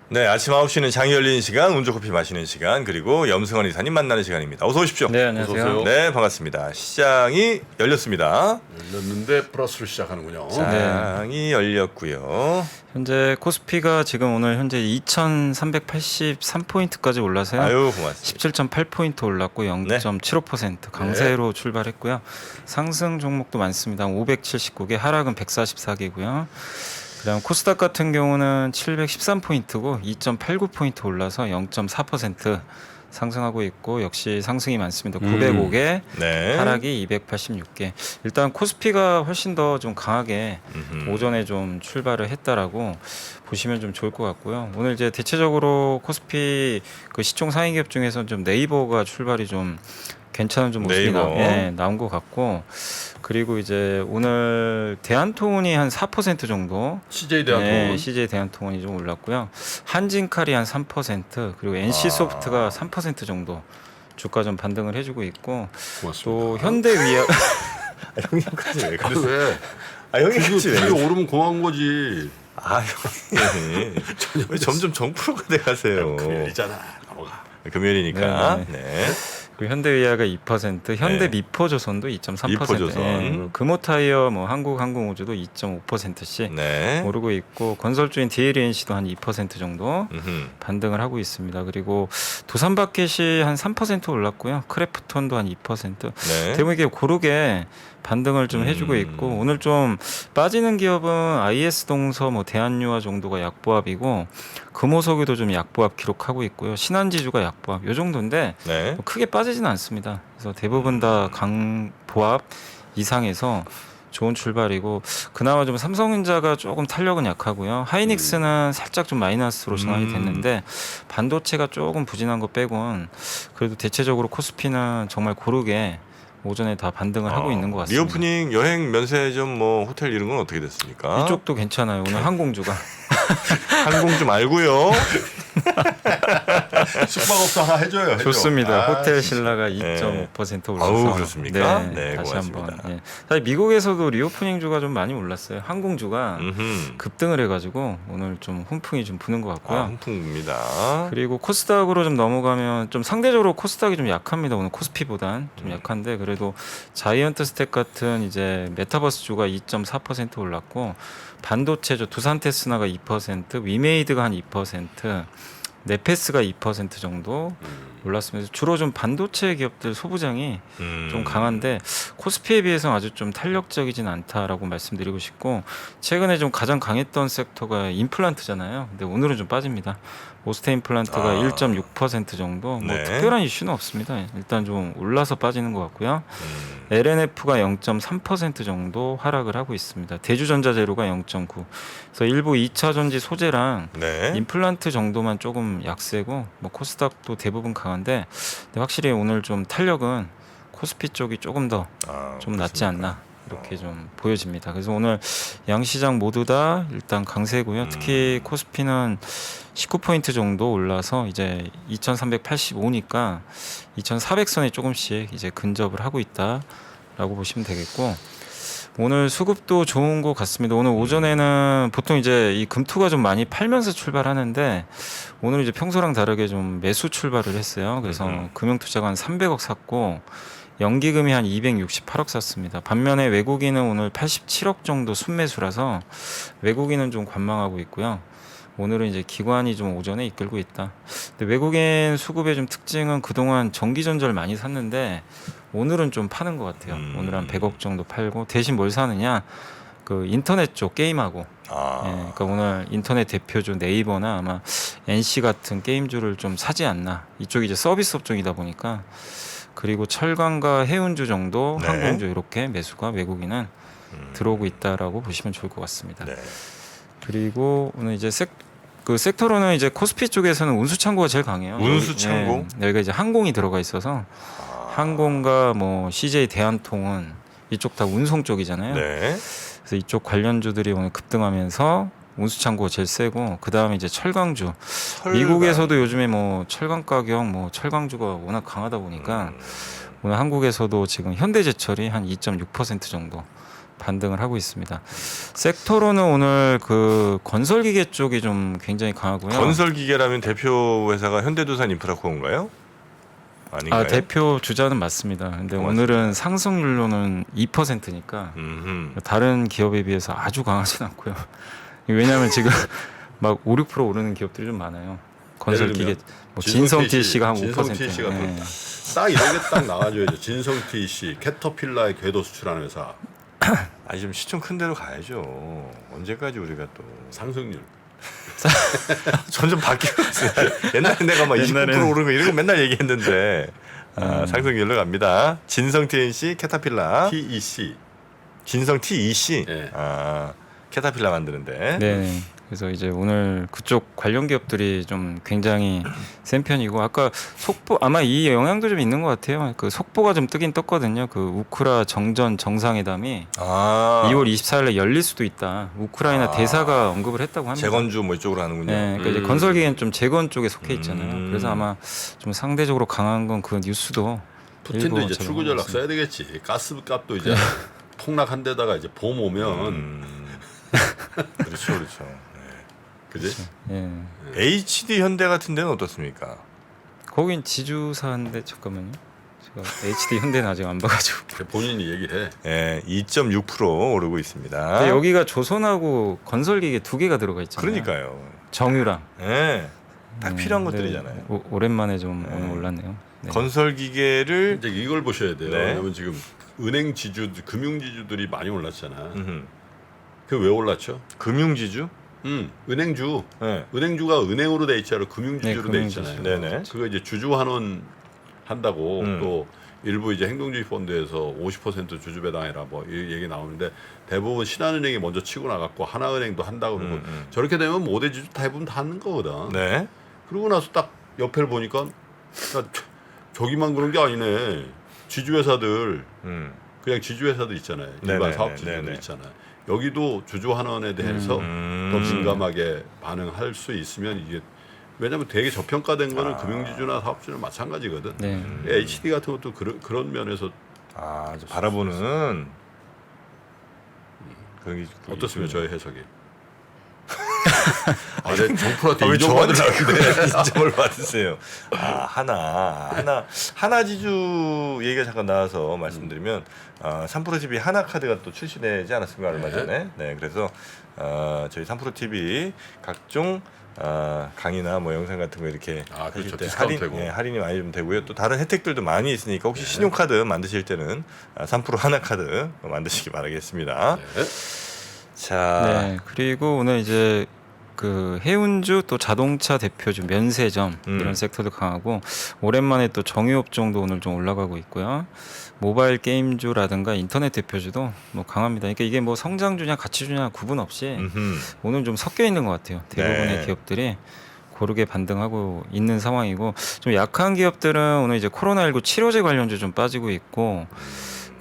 네, 아침 9시는 장이 열리는 시간, 운조커피 마시는 시간, 그리고 염승환 이사님 만나는 시간입니다. 어서 오십시오. 네, 안녕하세요. 어서 오세요. 네, 반갑습니다. 시장이 열렸습니다. 열렸는데 플러스로 시작하는군요. 장이 열렸고요. 현재 코스피가 지금 오늘 현재 2,383포인트까지 올라서요. 아유, 고맙습니다. 17.8포인트 올랐고 0.75% 강세로 출발했고요. 상승 종목도 많습니다. 579개, 하락은 144개고요. 그다음 코스닥 같은 경우는 713포인트고 2.89포인트 올라서 0.4% 상승하고 있고 역시 상승이 많습니다. 905개, 네. 하락이 286개. 일단 코스피가 훨씬 더 좀 강하게 오전에 좀 출발을 했다라고 보시면 좀 좋을 것 같고요. 오늘 이제 대체적으로 코스피 그 시총 상위 기업 중에서 좀 네이버가 출발이 좀 괜찮은 좀 모습이 나온 것 같고, 그리고 이제 오늘 대한통운이 한 4% 정도, CJ 대한통운. CJ 대한통운이 좀 올랐고요. 한진칼이 한 3%, 그리고 NC소프트가 3% 정도 주가 좀 반등을 해주고 있고, 고맙습니다. 또 현대위아 형님까지 왜 아, 그러세요? 왜? 아, 형님까지 왜 이게 그러세요? 오르면 고마운 거지. 아, 형님. 왜 점점 정프로가 돼가세요? 금요일이잖아. 넘어가. 금요일이니까. 네, 네. 그리고 현대위아가 2%, 현대 네. 미포조선도 2.3%, 미포조선. 금호타이어, 뭐 한국항공우주도 2.5%씩 네. 오르고 있고, 건설주인 DLNC도 한 2% 정도 음흠. 반등을 하고 있습니다. 그리고 두산바켓이 한 3% 올랐고요. 크래프톤도 한 2%. 네. 대부분 이게 고르게 반등을 좀 해주고 있고, 오늘 좀 빠지는 기업은 IS동서, 뭐 대한유화 정도가 약보합이고, 금호석유도 좀 약보합 기록하고 있고요. 신한지주가 약보합 요 정도인데 네. 뭐 크게 빠지지는 않습니다. 그래서 대부분 다 강보합 이상에서 좋은 출발이고, 그나마 좀 삼성전자가 조금 탄력은 약하고요. 하이닉스는 살짝 좀 마이너스로 전환이 됐는데, 반도체가 조금 부진한 거 빼곤 그래도 대체적으로 코스피는 정말 고르게 오전에 다 반등을 하고 있는 것 같습니다. 리오프닝 여행 면세점 뭐 호텔 이런 건 어떻게 됐습니까? 이쪽도 괜찮아요. 오늘 항공주가 항공 좀 알고요. 숙박업소 하나 해줘요. 좋습니다. 아, 호텔 신라가 2.5% 올라서. 아우, 그렇습니까? 네, 네, 다시 고맙습니다. 한번. 예. 사실 미국에서도 리오프닝주가 좀 많이 올랐어요. 항공주가 음흠. 급등을 해가지고 오늘 좀 훈풍이 좀 부는 것 같고요. 훈풍입니다. 그리고 코스닥으로 좀 넘어가면 좀 상대적으로 코스닥이 좀 약합니다. 오늘 코스피보단 좀 약한데, 그래도 자이언트 스택 같은 이제 메타버스주가 2.4% 올랐고, 반도체주 두산테스나가 2%, 위메이드가 한 2%, 네페스가 2% 정도 올랐습니다. 주로 좀 반도체 기업들 소부장이 좀 강한데 코스피에 비해서 아주 좀 탄력적이진 않다라고 말씀드리고 싶고, 최근에 좀 가장 강했던 섹터가 임플란트잖아요. 근데 오늘은 좀 빠집니다. 오스테 임플란트가 1.6% 정도, 뭐 네. 특별한 이슈는 없습니다. 일단 좀 올라서 빠지는 것 같고요. LNF가 0.3% 정도 하락을 하고 있습니다. 대주전자재료가 0.9. 그래서 일부 2차 전지 소재랑 네. 임플란트 정도만 조금 약세고, 뭐 코스닥도 대부분 강한데, 근데 확실히 오늘 좀 탄력은 코스피 쪽이 조금 더 좀 낫지 않나 이렇게 좀 보여집니다. 그래서 오늘 양시장 모두 다 일단 강세고요. 특히 코스피는 19포인트 정도 올라서 이제 2,385니까 2,400선에 조금씩 이제 근접을 하고 있다라고 보시면 되겠고, 오늘 수급도 좋은 것 같습니다. 오늘 오전에는 보통 이제 이 금투가 좀 많이 팔면서 출발하는데, 오늘 이제 평소랑 다르게 좀 매수 출발을 했어요. 그래서 금융투자가 한 300억 샀고, 연기금이 한 268억 샀습니다. 반면에 외국인은 오늘 87억 정도 순매수라서 외국인은 좀 관망하고 있고요. 오늘은 이제 기관이 좀 오전에 이끌고 있다. 근데 외국인 수급의 좀 특징은 그동안 전기전자를 많이 샀는데 오늘은 좀 파는 것 같아요. 오늘 한 100억 정도 팔고, 대신 뭘 사느냐? 그 인터넷 쪽 게임하고. 예, 그러니까 오늘 인터넷 대표주 네이버나 아마 NC 같은 게임주를 좀 사지 않나. 이쪽이 이제 서비스 업종이다 보니까. 그리고 철강과 해운주 정도, 네. 항공주 이렇게 매수가 외국인은 들어오고 있다라고 보시면 좋을 것 같습니다. 네. 그리고 오늘 이제 섹터로는 이제 코스피 쪽에서는 운수창고가 제일 강해요. 운수창고? 여기가 이제 항공이 들어가 있어서 항공과 뭐 CJ 대한통운 이쪽 다 운송 쪽이잖아요. 네. 그래서 이쪽 관련주들이 오늘 급등하면서 운수창고가 제일 세고, 그 다음에 이제 철강주. 미국에서도 요즘에 뭐 철강 가격, 뭐 철강주가 워낙 강하다 보니까 오늘 한국에서도 지금 현대제철이 한 2.6% 정도 반등을 하고 있습니다. 섹터로는 오늘 그 건설기계 쪽이 좀 굉장히 강하고요. 건설기계라면 대표 회사가 현대두산인프라코인가요? 아닌가요? 아, 대표 주자는 맞습니다. 근데 고맙습니다. 오늘은 상승률로는 2%니까 다른 기업에 비해서 아주 강하진 않고요. 왜냐하면 지금 막 5, 6% 오르는 기업들이 좀 많아요. 건설기계 뭐 진성 TC가 한 5%. 진성 TC가 딱 이런 게 딱 나와줘야죠. 진성 TC, 캐터필라의 궤도 수출하는 회사. 아니 좀 시총 큰 데로 가야죠. 언제까지 우리가 또 상승률. 점점 바뀌고 있어요. 옛날에 내가 막 29% 오르고 이런 거 맨날 얘기했는데 상승률로 갑니다. 진성 TNC, 캐터필라, TEC. 진성 TEC. 네. 캐터필라 만드는데. 네. 그래서 이제 오늘 그쪽 관련 기업들이 좀 굉장히 센 편이고 아까 속보 아마 이 영향도 좀 있는 것 같아요. 그 속보가 좀 뜨긴 떴거든요. 그 우크라 정전 정상회담이 2월 24일에 열릴 수도 있다. 우크라이나 대사가 언급을 했다고 합니다. 재건주 뭐 이쪽으로 하는군요. 네, 그러니까 이제 건설기계는 좀 재건 쪽에 속해 있잖아요. 그래서 아마 좀 상대적으로 강한 건 그 뉴스도 푸틴도 일부 이제 출구 제공하고 전략 써야 되겠지. 가스값도 이제 폭락한 데다가 이제 봄 오면 그렇죠, 그렇죠. 그지? 예. HD 현대 같은 데는 어떻습니까? 거긴 지주사인데 잠깐만요. 제가 HD 현대는 아직 안 봐가지고. 본인이 얘기해. 예, 2.6% 오르고 있습니다. 근데 여기가 조선하고 건설기계 두 개가 들어가 있잖아요. 그러니까요. 정유랑. 예, 딱 필요한 네, 것들이잖아요. 오랜만에 좀 오늘 올랐네요. 네. 건설기계를 이제 이걸 보셔야 돼요. 네. 왜냐면 지금 은행 지주, 금융 지주들이 많이 올랐잖아. 음흠. 그 왜 올랐죠? 금융지주? 은행주. 네. 은행주가 은행으로 돼 있지 않아 금융지주로 돼 금융지주. 있잖아요. 네네. 그거 이제 주주 환원 한다고 또 일부 이제 행동주의 펀드에서 50% 주주 배당해라 뭐 이 얘기 나오는데 대부분 신한은행이 먼저 치고 나갔고 하나은행도 한다고 그러고 저렇게 되면 모대 지주 대부분 다 하는 거거든. 네. 그러고 나서 딱 옆에를 보니까 야, 저기만 그런 게 아니네. 지주회사들 그냥 지주회사들 있잖아요. 일반 네네네, 사업 지주들 네네. 있잖아요. 여기도 주주 환원에 대해서 더 민감하게 반응할 수 있으면 이게 왜냐하면 되게 저평가된 거는 금융지주나 사업주는 마찬가지거든. 네. HD 같은 것도 그런 면에서 저 바라보는 그런 게 어떻습니까 저의 해석이? 내 정프로한테 왜 인정받으려고 저한테 인정을 받으세요? 하나지주 얘기가 잠깐 나와서 말씀드리면 3프로TV 하나카드가 또 출시되지 않았습니까 얼마 전에? 네, 그래서 저희 3프로TV 각종 강의나 뭐 영상 같은 거 이렇게 그렇죠. 하실 때 디스카운트 되고. 할인이 많이 좀 되고요. 또 다른 혜택들도 많이 있으니까 혹시 신용카드 만드실 때는 3프로 하나카드 만드시기 바라겠습니다. 네. 자, 네. 그리고 오늘 이제 그 해운주 또 자동차 대표주 면세점 이런 섹터도 강하고 오랜만에 또 정유업종도 오늘 좀 올라가고 있고요. 모바일 게임주라든가 인터넷 대표주도 뭐 강합니다. 그러니까 이게 뭐 성장주냐 가치주냐 구분 없이 오늘 좀 섞여 있는 것 같아요. 대부분의 네. 기업들이 고르게 반등하고 있는 상황이고 좀 약한 기업들은 오늘 이제 코로나19 치료제 관련주 좀 빠지고 있고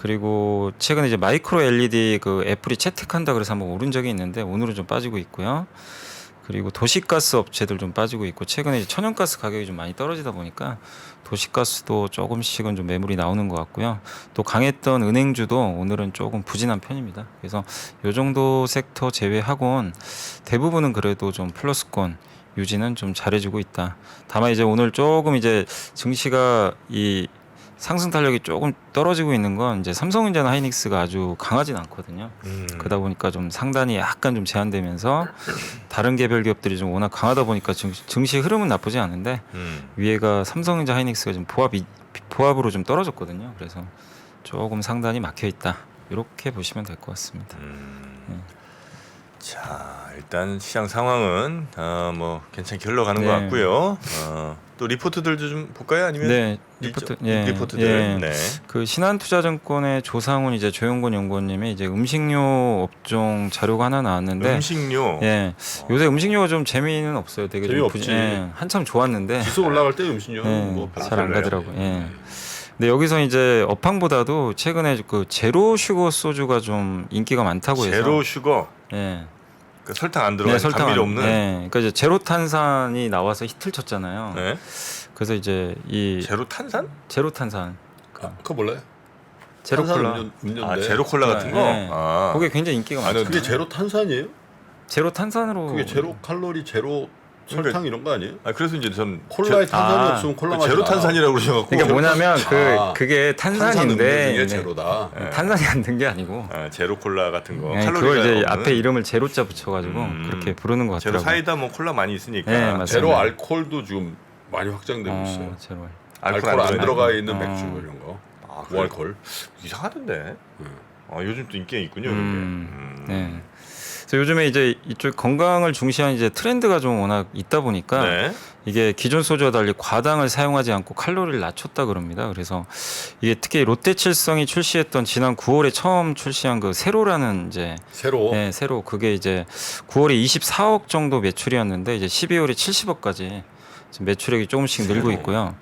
그리고 최근에 이제 마이크로 LED 그 애플이 채택한다 그래서 한번 오른 적이 있는데 오늘은 좀 빠지고 있고요. 그리고 도시가스 업체들 좀 빠지고 있고 최근에 이제 천연가스 가격이 좀 많이 떨어지다 보니까 도시가스도 조금씩은 좀 매물이 나오는 것 같고요. 또 강했던 은행주도 오늘은 조금 부진한 편입니다. 그래서 이 정도 섹터 제외하고는 대부분은 그래도 좀 플러스권 유지는 좀 잘해주고 있다. 다만 이제 오늘 조금 이제 증시가 이 상승 탄력이 조금 떨어지고 있는 건 이제 삼성전자나 하이닉스가 아주 강하진 않거든요. 그러다 보니까 좀 상단이 약간 좀 제한되면서 다른 개별 기업들이 좀 워낙 강하다 보니까 증시 흐름은 나쁘지 않은데 위에가 삼성전자 하이닉스가 좀 보합으로 좀 떨어졌거든요. 그래서 조금 상단이 막혀 있다. 이렇게 보시면 될 것 같습니다. 자, 일단 시장 상황은 뭐 괜찮게 흘러가는 네. 것 같고요. 또 리포트들도 좀 볼까요? 아니면 네, 리포트, 예, 리포트들. 예. 네. 그 신한투자증권의 조상훈 이제 조영곤 연구원님이 이제 음식료 업종 자료가 하나 나왔는데, 음식료. 예, 요새 음식료가 좀 재미는 없어요. 되게 좀 재미없지. 한참 좋았는데 지수 올라갈 때 음식료 뭐 잘 안 별로예요. 가더라고요. 예. 근데 여기서 이제 업황보다도 최근에 그 제로 슈거 소주가 좀 인기가 많다고 해서 제로 슈거. 예. 그 설탕 안 들어간 설탕 감미료 안- 없는. 네, 그러니까 이제 제로 탄산이 나와서 히트를 쳤잖아요. 네. 그래서 이제 이 제로 탄산? 제로 탄산 그거 몰라요? 제로 탄산 콜라. 음료인데. 아 제로 콜라 같은 거. 네. 아. 그게 굉장히 인기가 아, 많아요. 그게 제로 탄산이에요? 제로 탄산으로. 그게 제로 칼로리, 제로 설탕 그러니까- 이런 거 아니에요? 아 그래서 이제 전 콜라에 탄산이 아, 없으면 콜라 맛이 제로 나. 탄산이라고 그러셔갖고. 그러니까 뭐냐면 아, 그게 탄산 음료 탄산인데 중에 네. 제로다. 탄산이 안 든 게 아니고. 아, 제로 콜라 같은 거. 네, 칼로리가 그걸 이제 없는 앞에 이름을 제로자 붙여가지고 그렇게 부르는 것 제로 같더라고요. 사이다 뭐 콜라 많이 있으니까. 네, 맞습니다. 제로 알코올도 지금 많이 확장되고 있어요. 제로. 알코올 안 들어가는 들어가 거. 있는 맥주 이런 거. 아, 무알콜. 이상하던데. 음. 요즘 또 인기가 있군요. 이런 게. 네. 그래서 요즘에 이제 이쪽 건강을 중시한 이제 트렌드가 좀 워낙 있다 보니까 네. 이게 기존 소주와 달리 과당을 사용하지 않고 칼로리를 낮췄다 그럽니다. 그래서 이게 특히 롯데칠성이 출시했던 지난 9월에 처음 출시한 그 세로라는 이제 새로. 네, 세로 그게 이제 9월에 24억 정도 매출이었는데 이제 12월에 70억까지 지금 매출액이 조금씩 늘고 있고요.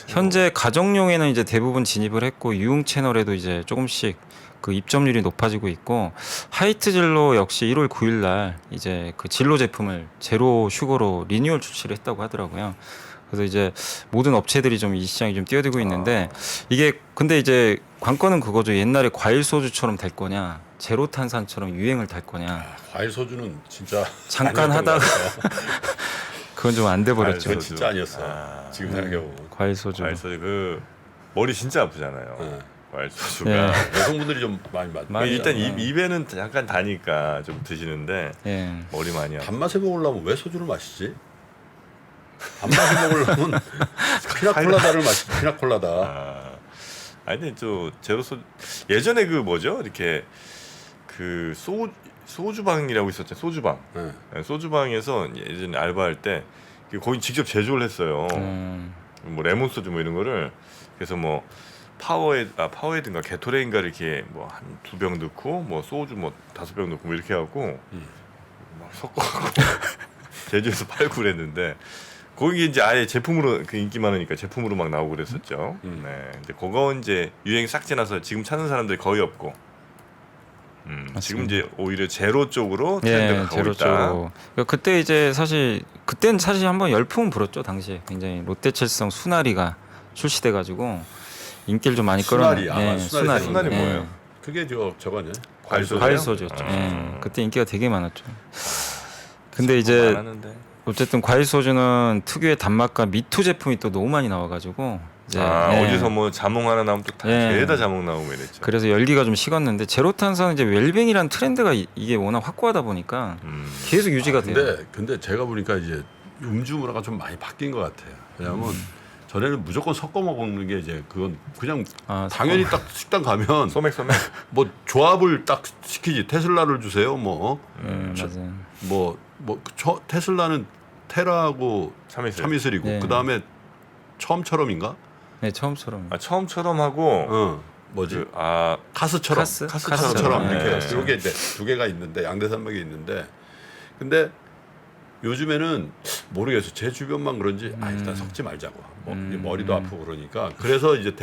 현재 가정용에는 이제 대부분 진입을 했고 유흥 채널에도 이제 조금씩 그 입점률이 높아지고 있고 하이트 진로 역시 1월 9일 날 이제 그 진로 제품을 제로 슈거로 리뉴얼 출시를 했다고 하더라고요. 그래서 이제 모든 업체들이 좀 이 시장에 좀 뛰어들고 있는데 이게 근데 이제 관건은 그거죠. 옛날에 과일 소주처럼 될 거냐, 제로 탄산처럼 유행을 탈 거냐. 과일 소주는 진짜 잠깐 아니었던 하다가 것 같아요. 그건 좀 안 돼 과일 버렸죠. 소주 진짜 아니었어. 아. 지금 생각해 보면. 과일 소주. 과일 소주 그 머리 진짜 아프잖아요. 네. 과일 소주가. 예. 여성분들이 좀 많이 맞. 많이 일단 네. 입에는 잠깐 다니까 좀 드시는데 예. 머리 많이 아파. 단맛에 먹으려면 왜 소주를 마시지? 단맛에 먹으려면 피나콜라다를 마시. 피나콜라다. 아, 아니 근데 또 제로 소주 예전에 그 뭐죠? 이렇게 그 소주방이라고 있었죠. 소주방. 네. 네, 소주방에서 예전에 알바할 때 거기 직접 제조를 했어요. 뭐 레몬 소주 뭐 이런 거를 그래서 뭐 파워헤드인가 게토레인가 이렇게 뭐 한 2병 넣고 뭐 소주 뭐 5병 넣고 뭐 이렇게 해갖고 막 섞어갖고 제주에서 팔고 그랬는데 거기 이제 아예 제품으로 그 인기 많으니까 제품으로 막 나오고 그랬었죠. 네, 근데 그거 이제 유행 싹 지나서 지금 찾는 사람들이 거의 없고. 지금 이제 오히려 제로 쪽으로 트렌드가 가고 제로 있다. 쪽으로. 그러니까 그때 이제 사실 그때는 사실 한번 열풍은 불었죠 당시에. 굉장히 롯데칠성 수나리가 출시돼 가지고 인기를 좀 많이 수나리. 끌었는데. 아, 수나리. 수나리 뭐예요? 그게 저거네. 과일 소주요? 과일 소주였죠. 아. 예. 그때 인기가 되게 많았죠. 근데 이제 많았는데. 어쨌든 과일 소주는 특유의 단맛과 미투 제품이 또 너무 많이 나와가지고 이제 예. 어디서 뭐 자몽 하나 나오면 또 예. 죄다 자몽 나오고 이랬죠. 그래서 열기가 좀 식었는데 제로 탄산은 이제 웰빙이라는 트렌드가 이게 워낙 확고하다 보니까 계속 유지가 돼요. 근데 제가 보니까 이제 음주 문화가 좀 많이 바뀐 것 같아요. 왜냐하면 전에는 무조건 섞어 먹는 게 이제 그건 그냥 당연히 딱 식당 가면 소맥 뭐 조합을 딱 시키지. 테슬라를 주세요. 뭐 맞아요. 테슬라는 테라하고 참이슬이고 네. 그 다음에 처음처럼인가? 네, 처음처럼. 처음처럼 하고 뭐지? 카스처럼 카스처럼 네. 이렇게 이게 이제 두 개가 있는데 양대산맥이 있는데 근데 요즘에는 모르겠어. 제 주변만 그런지 일단 섞지 말자고. 뭐 머리도 아프고 그러니까 그래서 이제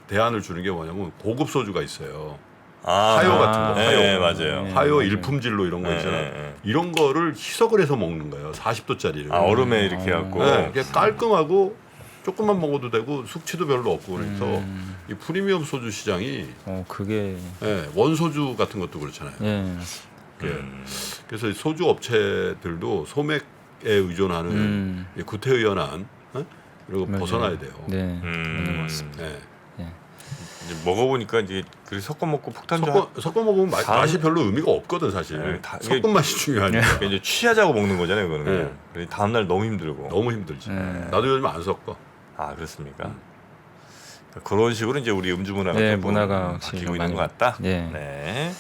대안을 주는 게 뭐냐면 고급 소주가 있어요. 화요 같은 거. 화요. 네, 맞아요. 화요 맞아요. 일품질로 이런 거 있잖아요. 네. 이런 거를 희석을 해서 먹는 거예요. 40도짜리를. 얼음에 이렇게 해갖고. 네, 그게 깔끔하고 조금만 먹어도 되고 숙취도 별로 없고 그래서 이 프리미엄 소주 시장이 그게 원소주 같은 것도 그렇잖아요. 그래서 소주 업체들도 소맥에 의존하는 구태의연한 그리고 벗어나야 돼요. 네, 맞는 것 같습니다. 이제 먹어보니까 이제 그렇게 섞어 먹고 폭탄주 섞어 먹으면 맛이 별로 의미가 없거든 사실. 네, 섞은 맛이 중요하니까. 이제 취하자고 먹는 거잖아요, 그거는. 그래서 다음 날 너무 힘들고. 너무 힘들지. 나도 요즘 안 섞어. 아 그렇습니까? 그런 식으로 이제 우리 음주 문화가 네, 조금 문화가 확실히 바뀌고 좀 있는 많이 것 같다. 네. 네.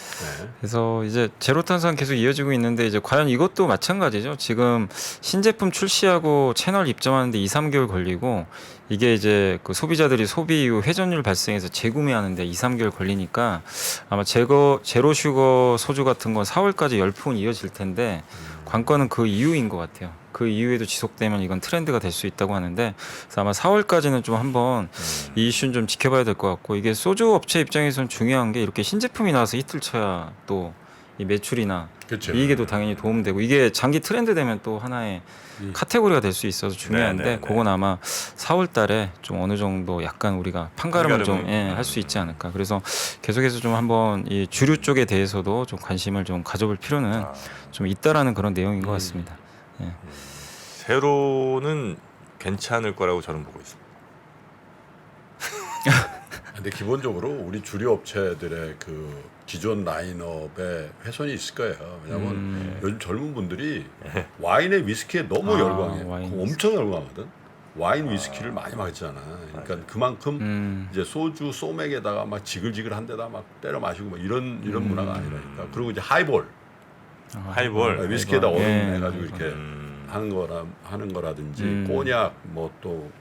그래서 이제 제로 탄산 계속 이어지고 있는데 이제 과연 이것도 마찬가지죠. 지금 신제품 출시하고 채널 입점하는데 2, 3개월 걸리고 이게 이제 그 소비자들이 소비 이후 회전율 발생해서 재구매하는데 2, 3개월 걸리니까 아마 제로 슈거 소주 같은 건 4월까지 열풍은 이어질 텐데 관건은 그 이후인 것 같아요. 그 이후에도 지속되면 이건 트렌드가 될 수 있다고 하는데 그래서 아마 4월까지는 좀 한번 이 이슈는 좀 지켜봐야 될 것 같고 이게 소주 업체 입장에서는 중요한 게 이렇게 신제품이 나와서 히트를 쳐야 또 이 매출이나 그쵸. 이익에도 당연히 도움되고 이게 장기 트렌드 되면 또 하나의 카테고리가 될 수 있어서 중요한데 네, 네, 네. 그건 아마 4월 달에 좀 어느 정도 약간 우리가 판가름을 좀 판가름을, 할 수 있지 않을까. 그래서 계속해서 좀 한번 이 주류 쪽에 대해서도 좀 관심을 좀 가져볼 필요는 좀 있다라는 그런 내용인 것 같습니다. 예. 세로는 괜찮을 거라고 저는 보고 있습니다. 근데 기본적으로 우리 주류 업체들의 그 기존 라인업에 훼손이 있을 거예요. 왜냐면 요즘 젊은 분들이 와인에 위스키에 너무 아, 열광해. 와인 엄청 열광하거든. 와인 위스키를 많이 마시잖아. 그러니까 그만큼 이제 소주 소맥에다가 막 지글지글한 데다 막 때려 마시고 막 이런 문화가 아니라니까. 그리고 이제 하이볼, 하이볼. 위스키에다 얼음 예. 해가지고 이렇게 하는 거라든지 꼬냑 뭐 또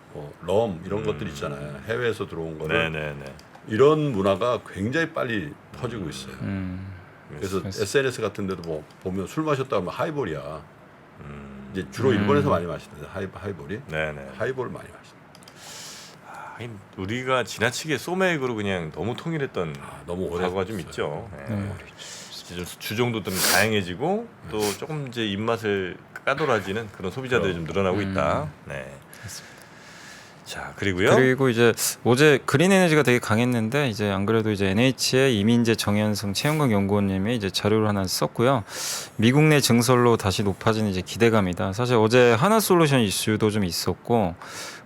럼 이런 것들 있잖아요. 해외에서 들어온 거를 네네네. 이런 문화가 굉장히 빨리 퍼지고 있어요. 그래서 그래서- SNS 같은 데도 뭐 보면 술 마셨다 하면 하이볼이야. 이제 주로 일본에서 많이 마시는데 하이볼이. 네네. 하이볼 많이 마시는. 하긴 우리가 지나치게 소맥으로 그냥 너무 통일했던 너무 오래 과거가 좀 있죠. 네. 이제 좀 주종도 좀 다양해지고 또 조금 이제 입맛을 까돌아지는 그런 소비자들이 좀 늘어나고 있다. 네. 자 그리고요. 그리고 이제 어제 그린 에너지가 되게 강했는데 이제 안 그래도 이제 NH의 이민재 정현승 최영광 연구원님이 이제 자료를 하나 썼고요. 미국 내 증설로 다시 높아진 이제 기대감이다. 사실 어제 하나솔루션 이슈도 좀 있었고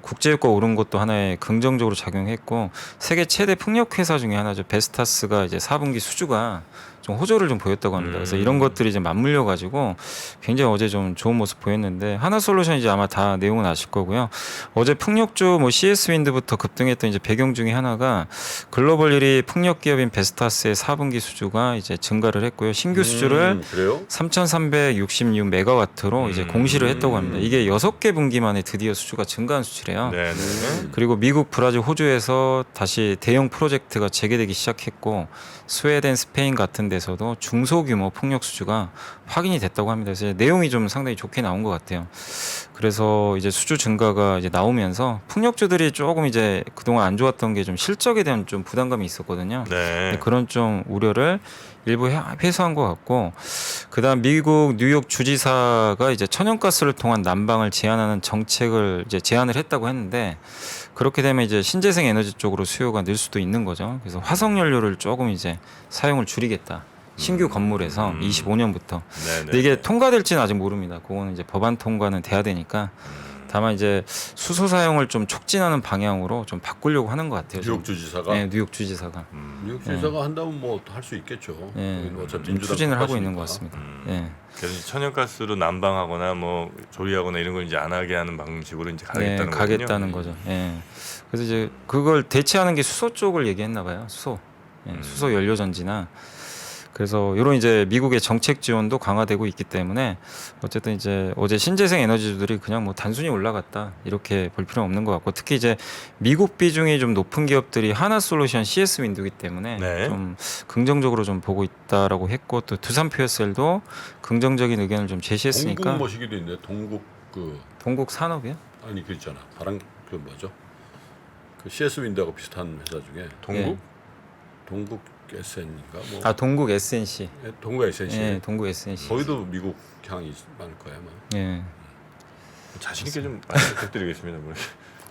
국제유가 오른 것도 하나의 긍정적으로 작용했고 세계 최대 풍력 회사 중에 하나죠. 베스타스가 이제 4분기 수주가 좀 호조를 좀 보였다고 합니다. 그래서 이런 것들이 이제 맞물려 가지고 굉장히 어제 좀 좋은 모습 보였는데 하나솔루션 이제 아마 다 내용은 아실 거고요. 어제 풍력주 뭐 CS 윈드부터 급등했던 이제 배경 중에 하나가 글로벌 1위 풍력 기업인 베스타스의 4분기 수주가 이제 증가를 했고요. 신규 수주를 그래요? 3,366메가와트로 이제 공시를 했다고 합니다. 이게 6개 분기 만에 드디어 수주가 증가한 수치래요. 네네. 그리고 미국, 브라질, 호주에서 다시 대형 프로젝트가 재개되기 시작했고 스웨덴, 스페인 같은 데서도 중소규모 풍력 수주가 확인이 됐다고 합니다. 그래서 내용이 좀 상당히 좋게 나온 것 같아요. 그래서 이제 수주 증가가 이제 나오면서 풍력주들이 조금 이제 그동안 안 좋았던 게 좀 실적에 대한 좀 부담감이 있었거든요. 네. 그런 좀 우려를 일부 해소한 것 같고, 그다음 미국 뉴욕 주지사가 이제 천연가스를 통한 난방을 제한하는 정책을 이제 제안을 했다고 했는데, 그렇게 되면 이제 신재생 에너지 쪽으로 수요가 늘 수도 있는 거죠. 그래서 화석 연료를 조금 이제 사용을 줄이겠다. 신규 건물에서 25년부터. 네네. 근데 이게 통과될지는 아직 모릅니다. 그거는 이제 법안 통과는 돼야 되니까. 다만 이제 수소 사용을 좀 촉진하는 방향으로 좀 바꾸려고 하는 것 같아요. 뉴욕 주지사가. 네, 뉴욕 주지사가. 뉴욕 주지사가 한다면 뭐 할 수 있겠죠. 예, 거기는 어차피 좀 민주당 추진을 하고 탓이니까. 있는 것 같습니다. 예. 그래서 천연가스로 난방하거나 뭐 조리하거나 이런 걸 이제 안 하게 하는 방식으로 이제 네, 가겠다는 가겠다는 거죠. 예. 그래서 이제 그걸 대체하는 게 수소 쪽을 얘기했나 봐요. 수소. 예, 수소 연료 전지나. 그래서 이런 이제 미국의 정책 지원도 강화되고 있기 때문에 어쨌든 이제 어제 신재생 에너지주들이 그냥 뭐 단순히 올라갔다 이렇게 볼 필요는 없는 것 같고, 특히 이제 미국 비중이 좀 높은 기업들이 하나솔루션 CS 윈드이기 때문에 네. 좀 긍정적으로 좀 보고 있다라고 했고, 또 두산 퓨어셀도 긍정적인 의견을 좀 제시했으니까. 동국 머시기도 있네. 동국 동국 산업이요? 아니 그 있잖아. 바람 그 뭐죠? 그 CS 윈드하고 비슷한 회사 중에 동국? 예. 동국 SN인가 뭐. 아, 동국 SNC. 동국 SNC. 예, 동국 SNC. 거기도 미국 향이 많을 거야 아마. 예. 자신 있게 좀 말씀 부탁드리겠습니다. 뭐.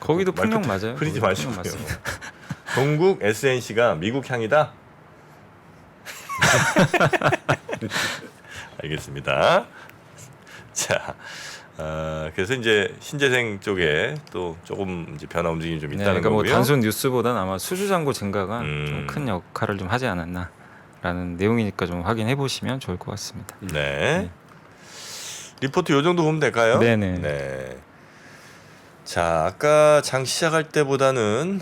거기도 풍력 말끝 맞아요. 흐리지 거기도 마시고요. 풍력 맞습니다. 동국 SNC가 미국 향이다. 알겠습니다. 자, 그래서 이제 신재생 쪽에 또 조금 이제 변화 움직임이 좀 네, 있다는 그러니까 뭐 거고요. 단순 뉴스보다는 아마 수주 잔고 증가가 음. 좀 큰 역할을 좀 하지 않았나라는 내용이니까 좀 확인해 보시면 좋을 것 같습니다. 네. 리포트 요 정도 보면 될까요? 네네. 네. 자, 아까 장 시작할 때보다는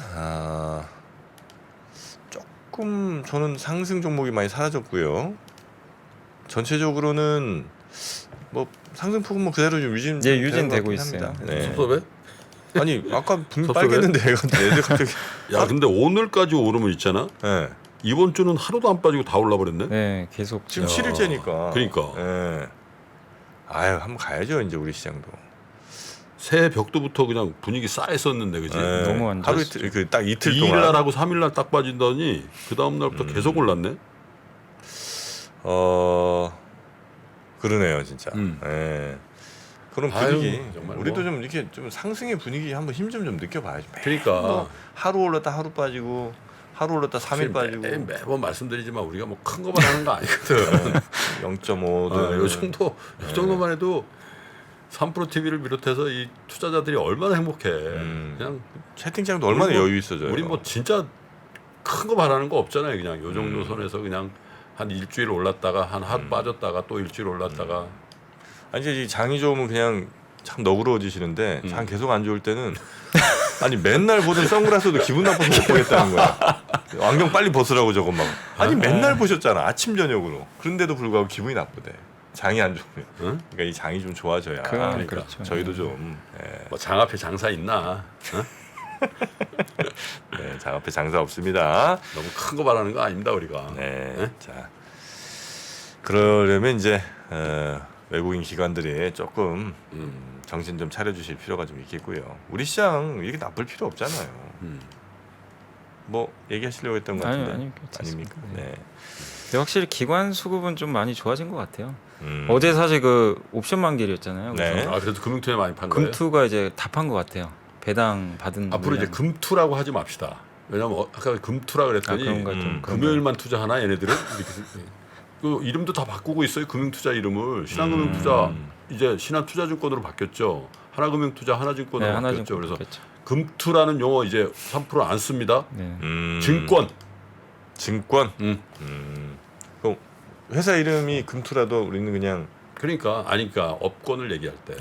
조금 저는 상승 종목이 많이 사라졌고요. 전체적으로는 뭐 상승폭은 뭐 그대로 좀 예, 유진되고 있어요. 네. 섭섭해? 아니 아까 분명 섭섭해? 빨겠는데 얘들 갑자기. 야 근데 오늘까지 오르면 있잖아. 네. 이번 주는 하루도 안 빠지고 다 올라버렸네. 네, 계속 지금 야. 7일째니까. 그러니까. 네. 아유 한번 가야죠 이제 우리 시장도. 새해 벽도부터 그냥 분위기 싸했었는데 그지. 네. 너무 안 하루 좋았죠. 이틀 그 딱 이틀 2일 동안. 날하고 3일 날 딱 빠진다니 그 다음 날부터 계속 올랐네. 그러네요, 진짜. 예. 그런 분위기. 아유, 정말 우리도 뭐. 좀 이렇게 좀 상승의 분위기 한번 힘 좀 느껴봐야지. 그러니까. 뭐 하루 올랐다 하루 빠지고 하루 올랐다 3일 빠지고 매번 말씀드리지만 우리가 뭐 큰 거만 하는 거 아니거든. 0.5든 요 정도만 해도 3프로 TV를 비롯해서 이 투자자들이 얼마나 행복해. 그냥 채팅창도 얼마나 우리 뭐- 여유 있어져요. 우리 뭐 진짜 큰 거 바라는 거 없잖아요. 그냥 요 정도 선에서 그냥 한 일주일 올랐다가 한 하루 빠졌다가 또 일주일 올랐다가 아니 이제 이 장이 좋으면 그냥 참 너그러워지시는데 장 계속 안 좋을 때는 아니 맨날 보던 선글라스도 기분 나빠서 못 보겠다는 거야. 안경 빨리 벗으라고 저거 막. 아니 맨날 보셨잖아 아침 저녁으로. 그런데도 불구하고 기분이 나쁘대. 장이 안 좋으면. 응? 그러니까 이 장이 좀 좋아져야. 그건 그렇죠. 저희도 좀 예. 뭐 장 앞에 장사 있나? 어? 네, 장 앞에 장사 없습니다. 너무 큰 거 바라는 거 아닙니다 우리가. 네, 자 그러려면 이제 외국인 기관들이 조금 정신 좀 차려주실 필요가 좀 있겠고요. 우리 시장 이렇게 나쁠 필요 없잖아요. 뭐 얘기하시려고 했던 것 같은데 아니, 괜찮습니다. 아닙니까? 네. 근데 확실히 기관 수급은 좀 많이 좋아진 것 같아요. 음. 어제 사실 그 옵션 만기였잖아요. 네. 그래서 아 그래도 금융투에 많이 판 거예요. 금투가 이제 다 판 것 같아요. 배당 받은 앞으로 이제 물량. 금투라고 하지 맙시다. 왜냐면 아까 금투라 그랬더니 그런가 좀 그런가. 금요일만 투자하나 얘네들은 이렇게 그 이름도 다 바꾸고 있어요. 금융투자 이름을 신한금융투자 이제 신한투자증권으로 바뀌었죠. 하나금융투자 하나증권으로 네, 바뀌었죠. 하나증권 그래서 바뀌었죠. 금투라는 용어 이제 3% 안 씁니다. 네. 증권. 증권. 음. 그럼 회사 이름이 금투라도 우리는 그냥 그러니까 아니까 업권을 얘기할 때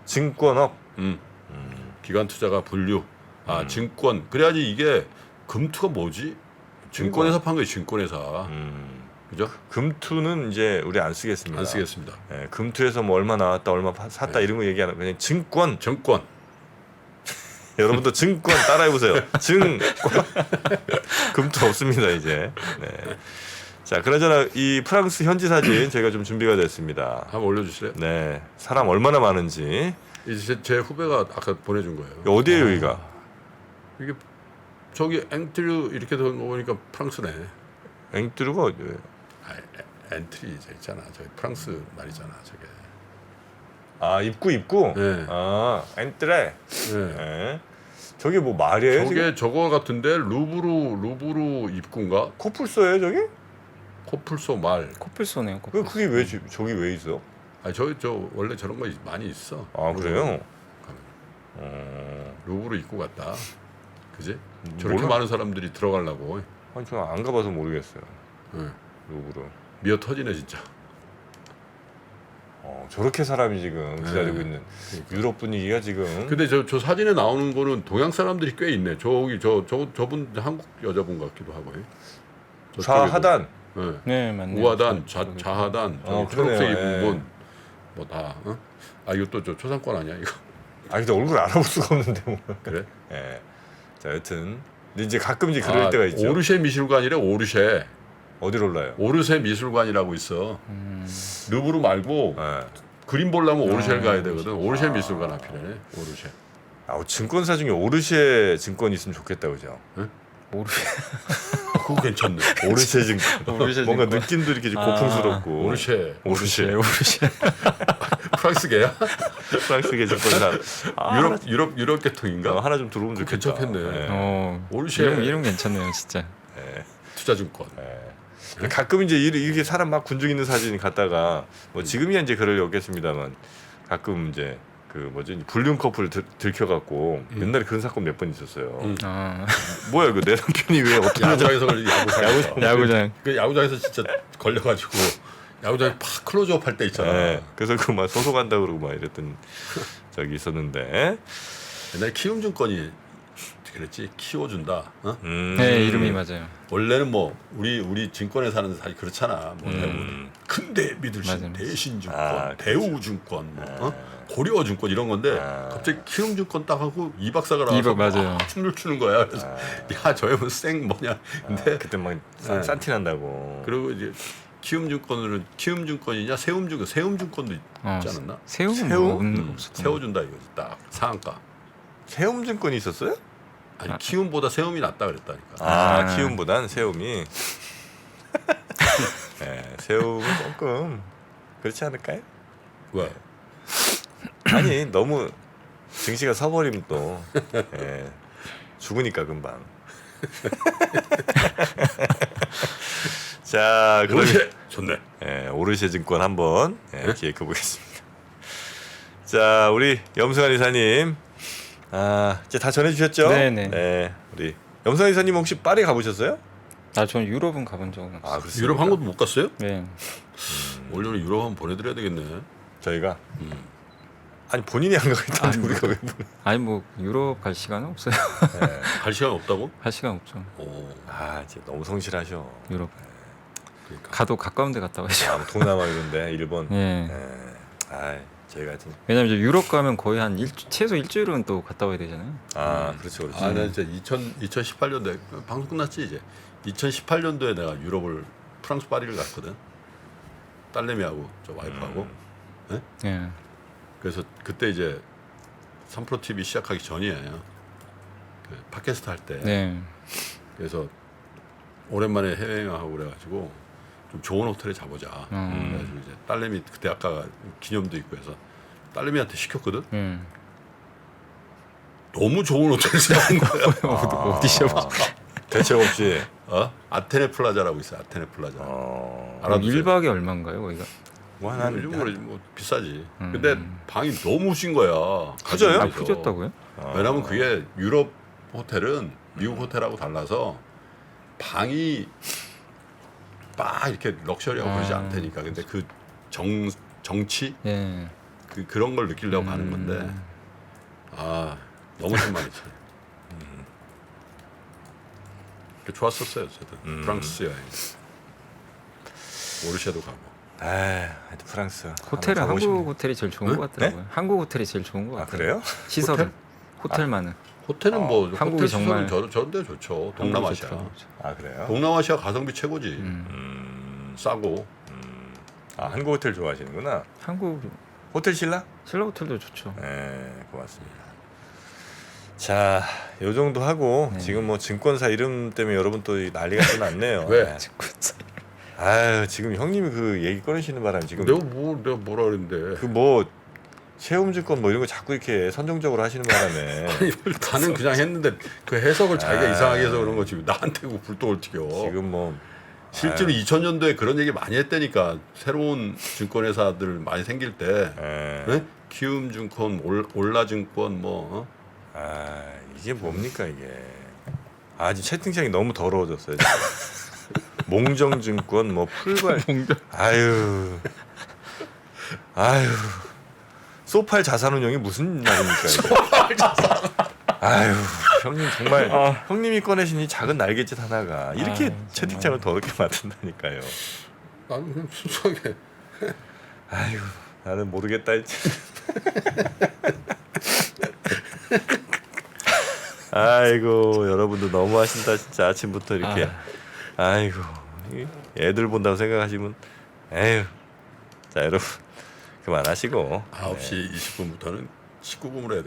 증권업. 기관 투자가 분류. 증권. 그래야지 이게 금투가 뭐지? 증권회사 판 거예요. 증권회사. 그죠? 금투는 이제 우리 안 쓰겠습니다. 안 쓰겠습니다. 예, 금투에서 뭐 얼마 나왔다, 얼마 샀다 이런 거 얘기하는 그냥 증권. 증권. 여러분도 증권 따라해 보세요. 증권. 금투 없습니다 이제. 네. 자, 그나저나 이 프랑스 현지 사진 제가 좀 준비가 됐습니다. 한번 올려주실래요? 네, 사람 얼마나 많은지. 이제 제 후배가 아까 보내준 거예요. 어디에요 여기가? 이게 저기 앵트류 이렇게 된 거 보니까 프랑스네. 앵뚜르가 어디예요? 엔트리 저 있잖아. 저기 프랑스 말이잖아. 저게. 아 입구. 네. 아 앵뚜레. 네. 네. 저게 뭐 말이에요? 저게 지금? 저거 같은데 루브르 입구인가? 코뿔소예요 저기? 코뿔소 말. 코뿔소네요. 그게 왜 저기 왜 있어? 저 원래 저런 거 많이 있어. 아 그래요? 루브르 입구 같다. 그지? 저렇게 몰라. 많은 사람들이 들어가려고. 아니 저는 안 가봐서 모르겠어요. 네. 루브르. 미어 터지네 진짜. 저렇게 사람이 지금 기다리고 네. 있는 유럽 분위기가 지금. 근데 저 사진에 나오는 거는 동양 사람들이 꽤 있네. 저기 저분 한국 여자분 같기도 하고. 좌하단. 네. 네, 맞네요. 우하단, 좌하단, 저기 초록색 그러네요. 입은 예. 분, 뭐 다. 어? 아 이거 또 초상권 아니야 이거? 아 근데 얼굴 알아볼 수가 없는데 뭐. 그래? 예. 자 여튼 근데 이제 가끔 이제 그럴 때가 있죠. 오르쉐 미술관이래 오르쉐. 어디로 올라요? 오르쉐 미술관이라고 있어. 르브르 말고 예. 그림 보려면 오르쉐를 가야 되거든. 오르쉐 미술관 앞이래. 오르쉐. 증권사 중에 오르쉐 증권이 있으면 좋겠다 그죠? 그거 괜찮네. 오르쉐 증권. 오르쉐 뭔가 증권. 느낌도 이렇게 좀 고풍스럽고. 오르쉐. 오르쉐. 프랑스계야? 프랑스계 증권사. 유럽 계통인가? 하나 좀 들어오면 좋겠다. 괜찮겠네. 예. 오르쉐. 이름 괜찮네요, 진짜. 투자증권. 가끔 이제 이렇게 사람 막 군중 있는 사진 갖다가 뭐 지금이야 이제 그럴 리 없겠습니다만 가끔 이제 그 뭐지 불륜 커플 들켜갖고 옛날에 그런 사건 몇 번 있었어요. 아, 뭐야 이거 내 남편이 왜 어떻게 야구장에서 걸린 야구장. 야구장. 그 야구장에서 진짜 걸려가지고 야구장에 팍 클로즈업 할 때 있잖아. 네, 그래서 그 막 소송한다 그러고 막 이랬던 적이 있었는데. 옛날에 키움증권이 그랬지 키워준다. 어? 네, 이름이 맞아요. 원래는 뭐 우리 증권에 사는 사실 그렇잖아. 뭐 근대 믿을 신 맞아요. 대신증권, 대우증권, 뭐, 고려증권 이런 건데 갑자기 키움증권 딱 하고 이 박사가 나와서 맞아요. 막 춤을 추는 거야. 그래서 야 저 형은 쌩 뭐냐. 근데 그때 막 네. 산티 난다고. 그리고 이제 키움증권은 키움증권이냐 세움증권도 있지 않았나? 새우? 새우? 세워준다 이거지 딱 상한가. 세움증권이 있었어요? 아니 키움보다 세움이 낫다 그랬다니까. 키움보단 세움이. 새우는 조금 그렇지 않을까요? 왜? 아니 너무 증시가 서버리면 또 죽으니까 금방. 자, 그러면 좋네. 오르쉐 증권 한번 기획해 보겠습니다. 자, 우리 염승환 이사님, 이제 다 전해주셨죠? 네네. 네, 우리 염승환 이사님 혹시 파리 가보셨어요? 저는 유럽은 가본 적은 없어요. 그렇습니까? 유럽 한 곳도 못 갔어요? 네. 올여름 유럽 한번 보내드려야 되겠네. 저희가 아니 본인이 안 가겠다는데 우리가 왜 보내? 아니 뭐 유럽 갈 시간은 없어요. 갈 시간 없다고? 갈 시간 없죠. 오, 이제 너무 성실하셔. 유럽 그러니까. 가도 가까운 데 갔다 와야죠. 동남아 이런데 일본. 예. 저희가 좀 왜냐면 이제 유럽 가면 거의 한 최소 일주일은 또 갔다 와야 되잖아요. 그렇죠. 나 진짜 2018년도에 방송 끝났지 이제. 2018년도에 내가 유럽을 프랑스 파리를 갔거든. 딸내미하고 저 와이프하고. 예. 그래서 그때 이제 3프로 TV 시작하기 전이에요. 그 팟캐스트 할 때. 네. 그래서 오랜만에 해외여행하고 그래가지고 좀 좋은 호텔에 자보자. 그래가지고 이제 딸내미 그때 아까 기념도 있고 해서 딸내미한테 시켰거든. 너무 좋은 호텔에서 잡은 거야. 어디셔? 대책 없이. 아테네 플라자라고 있어요. 아테네 플라자. 알아두세요. 1박에 얼마인가요, 거기가? 뭐 비싸지. 근데 방이 너무 신 거야. 크져요? 크졌다고요? 왜냐면 그게 유럽 호텔은 미국 호텔하고 달라서 방이 막 이렇게 럭셔리하고 그러지 않다니까. 근데 그 정치 예. 그런 걸 느끼려고 가는 건데 너무 천만이지. 좋았었어요. 어쨌든 프랑스 여행. 오르쉐도 가고. 하여튼 프랑스. 호텔은 한번 한국 가보고 호텔이 제일 좋은 것 같더라고요. 한국 호텔이 제일 좋은 것 같아요. 그래요? 시설은 호텔만은. 호텔은 뭐 한국이 호텔 정말 시설은 저런 데 좋죠. 동남아시아. 그래요? 동남아시아 가성비 최고지. 싸고. 한국 호텔 좋아하시는구나. 한국 호텔 신라? 신라 호텔도 좋죠. 고맙습니다. 자, 요 정도 하고 지금 뭐 증권사 이름 때문에 여러분 또 난리가 또 났네요. 왜? 지금 형님이 그 얘기 꺼내시는 바람에 지금 내가 뭐라 그랬는데. 그 뭐 채움증권 뭐 이런 거 자꾸 이렇게 선정적으로 하시는 바람에 나는 그냥 했는데 그 해석을 자기가 이상하게 해서 그런 거지. 나한테 그 불똥을 튀겨. 지금 뭐 실제로 2000년도에 그런 얘기 많이 했다니까. 새로운 증권회사들 많이 생길 때 키움증권, 올라증권 뭐 이게 뭡니까 이게. 지금 채팅창이 너무 더러워졌어요. 지금. 몽정증권 뭐 풀발 아유 소팔 자산운용이 무슨 말입니까 이게. 형님 정말 형님이 꺼내신 이 작은 날갯짓 하나가 이렇게 채팅창을 더럽게 만든다니까요. 나는 그냥 순수하게 나는 모르겠다 했지. 여러분들 너무 하신다 진짜. 아침부터 이렇게 애들 본다고 생각하시면 자 여러분 그만하시고 9시 20분부터는 19금으로 해야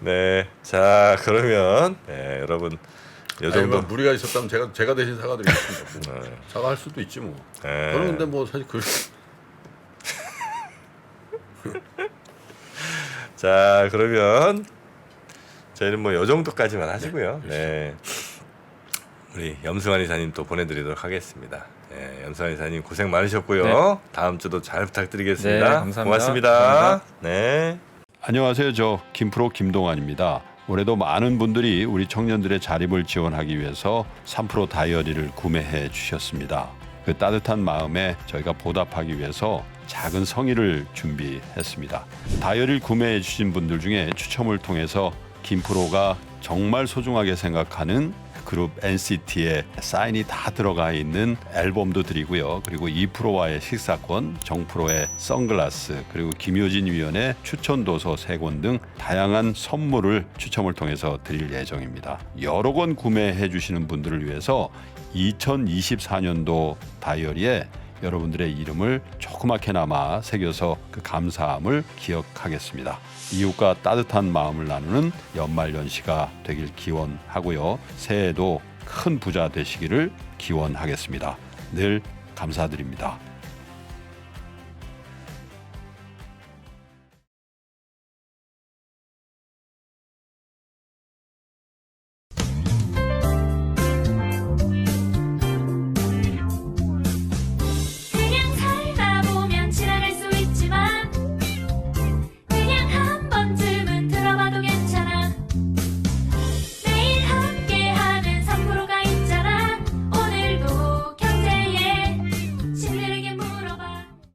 되는데. 자 그러면 여러분 요 정도 무리가 있었다면 제가 대신 사과드리겠습니다. 사과할 수도 있지 뭐. 저는 근데 뭐 사실 자 그러면 저희는 뭐 요 정도까지만 하시고요. 우리 염승환 이사님 또 보내드리도록 하겠습니다. 염승환 이사님 고생 많으셨고요. 다음 주도 잘 부탁드리겠습니다. 네, 감사합니다. 고맙습니다. 감사합니다. 안녕하세요. 저 김프로 김동환입니다. 올해도 많은 분들이 우리 청년들의 자립을 지원하기 위해서 3프로 다이어리를 구매해 주셨습니다. 그 따뜻한 마음에 저희가 보답하기 위해서 작은 성의를 준비했습니다. 다이어리를 구매해 주신 분들 중에 추첨을 통해서 김프로가 정말 소중하게 생각하는 그룹 NCT의 사인이 다 들어가 있는 앨범도 드리고요. 그리고 2프로와의 식사권, 정프로의 선글라스, 그리고 김효진 위원의 추천 도서 3권 등 다양한 선물을 추첨을 통해서 드릴 예정입니다. 여러 권 구매해 주시는 분들을 위해서 2024년도 다이어리에 여러분들의 이름을 조그맣게나마 새겨서 그 감사함을 기억하겠습니다. 이웃과 따뜻한 마음을 나누는 연말연시가 되길 기원하고요. 새해에도 큰 부자 되시기를 기원하겠습니다. 늘 감사드립니다.